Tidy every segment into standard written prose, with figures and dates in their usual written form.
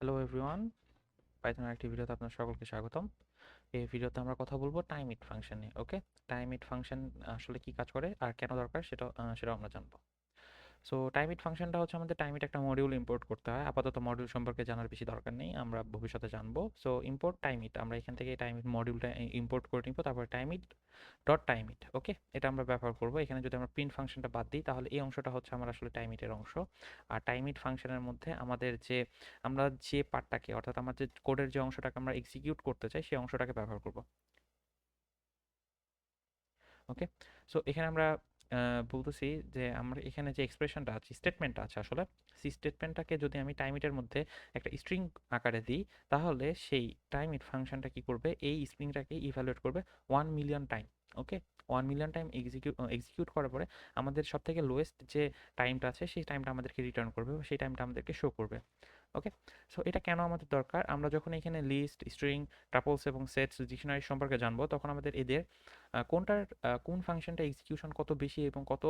Hello everyone, পাইথনের একটি ভিডিওতে আপনার সকলকে স্বাগতম। এই ভিডিওতে আমরা কথা বলবো টাইম ইট ফাংশন নিয়ে। ওকে, টাইম ইট ফাংশন আসলে কি কাজ করে আর কেন দরকার সেটাও আমরা জানবো। সো টাইম ইট ফাংশনটা হচ্ছে আমাদের টাইম ইট একটা মডিউল ইম্পোর্ট করতে হয়। আপাতত মডিউল সম্পর্কে জানার বেশি দরকার নেই, আমরা ভবিষ্যতে জানবো। সো ইম্পোর্ট টাইম ইট, আমরা এখান থেকে টাইম ইট মডিউলটা ইম্পোর্ট করে নিব, তারপর time it dot time it. Okay, এটা আমরা ব্যবহার করব। এখানে যদি আমরা প্রিন্ট ফাংশনটা বাদ দিই তাহলে এই অংশটা হচ্ছে আমার আসলে টাইম ইটের অংশ। আর টাইম ইট ফাংশনের মধ্যে আমরা যে পার্টটাকে, অর্থাৎ আমার যে কোডের যে অংশটাকে আমরা এক্সিকিউট করতে চাই সেই অংশটাকে ব্যবহার করব। ওকে, সো এখানে আমরা বলতেছি যে আমরা এখানে যে এক্সপ্রেশনটা আছে, স্টেটমেন্টটা আছে, আসলে সেই স্টেটমেন্টটাকে যদি আমি টাইম ইটের মধ্যে একটা স্ট্রিং আকারে দিই, তাহলে সেই টাইম ইট ফাংশনটা কি করবে, এই স্ট্রিংটাকে ইভ্যালুয়েট করবে 1 মিলিয়ন টাইম। ওকে, 1 মিলিয়ন টাইম এক্সিকিউট করার পরে আমাদের সব থেকে লোয়েস্ট যে টাইমটা আছে সেই টাইমটা আমাদেরকে রিটার্ন করবে, সেই টাইমটা আমাদেরকে শো করবে। ওকে, সো এটা কেন আমাদের দরকার, আমরা যখন এখানে লিস্ট, স্ট্রিং, টাপলস এবং সেটস ডিকশনারি সম্পর্কে জানবো, তখন আমাদের এদের কোন ফাংশনটা এক্সিকিউশন কত বেশি এবং কত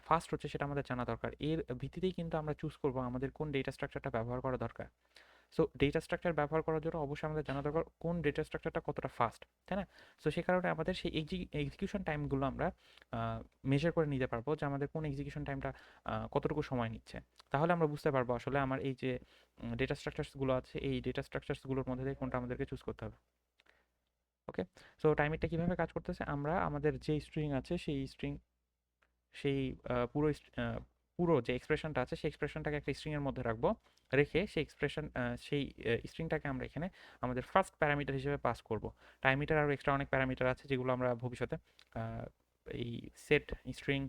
ফাস্ট হচ্ছে সেটা আমাদের জানা দরকার। এর ভিত্তিতেই কিন্তু আমরা চুজ করব আমাদের কোন ডেটা স্ট্রাকচারটা ব্যবহার করা দরকার। সো ডেটা স্ট্রাকচার ব্যবহার করার জন্য অবশ্যই আমাদের জানা দরকার কোন ডেটা স্ট্রাকচারটা কতটা ফাস্ট, তাই না? সো সে কারণে আমাদের সেই এক্সিকিউশন টাইমগুলো আমরা মেজার করে নিতে পারবো যে আমাদের কোন এক্সিকিউশন টাইমটা কতটুকু সময় নিচ্ছে। তাহলে আমরা বুঝতে পারবো আসলে আমার এই যে ডেটা স্ট্রাকচারসগুলো আছে, এই ডেটা স্ট্রাকচারসগুলোর মধ্যে থেকে কোনটা আমাদেরকে চুজ করতে হবে। ওকে, সো টাইমিংটা কিভাবে কাজ করতেছে, আমরা আমাদের যে স্ট্রিং আছে সেই পুরো পুরো যে এক্সপ্রেশনটা আছে সেই এক্সপ্রেশনটাকে একটা স্ট্রিং এর মধ্যে রাখবো। রেখে সেই স্ট্রিংটাকে আমরা এখানে আমাদের ফার্স্ট প্যারামিটার হিসেবে পাস করব। টাইমিটার আরও এক্সট্রা অনেক প্যারামিটার আছে যেগুলো আমরা ভবিষ্যতে এই সেট, স্ট্রিং,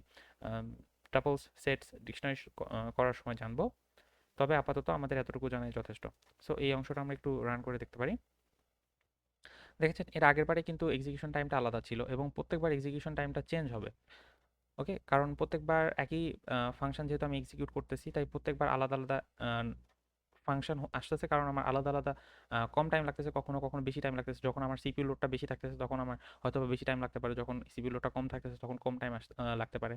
টাপলস, সেটস ডিকশনারি করার সময় জানবো। তবে আপাতত আমাদের এতটুকু জানাই যথেষ্ট। সো এই অংশটা আমরা একটু রান করে দেখতে পারি। দেখেছেন, এর আগের বারে কিন্তু এক্সিকিউশন টাইমটা আলাদা ছিল এবং প্রত্যেকবার এক্সিকিউশন টাইমটা চেঞ্জ হবে। ওকে, কারণ প্রত্যেকবার একই ফাংশন যেহেতু আমি এক্সিকিউট করতেছি, তাই প্রত্যেকবার আলাদা আলাদা ফাংশন আসতেছে, কারণ আমার আলাদা আলাদা কম টাইম লাগতেছে, কখনো কখনো বেশি টাইম লাগতেছে। যখন আমার সিপিইউ লোডটা বেশি থাকতেছে তখন আমার হয়তো বেশি টাইম লাগতে পারে, যখন সিপিইউ লোডটা কম থাকতেছে তখন কম টাইম লাগতে পারে,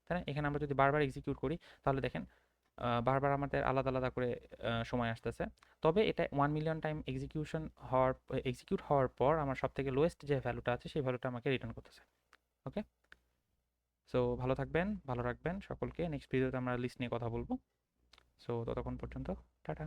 তাই না? এখানে আমরা যদি বারবার এক্সিকিউট করি তাহলে দেখেন বারবার আমাদের আলাদা আলাদা করে সময় আসতেছে। তবে এটা 1 মিলিয়ন টাইম এক্সিকিউট হওয়ার পর আমার সব থেকে লোয়েস্ট যে ভ্যালুটা আছে সেই ভ্যালুটা আমাকে রিটার্ন করতেছে। ওকে, সো ভালো থাকবেন, ভালো রাখবেন সকলকে। নেক্সট ভিডিওতে আমরা লিস্ট নিয়ে কথা বলবো। সো ততক্ষণ পর্যন্ত টাটা।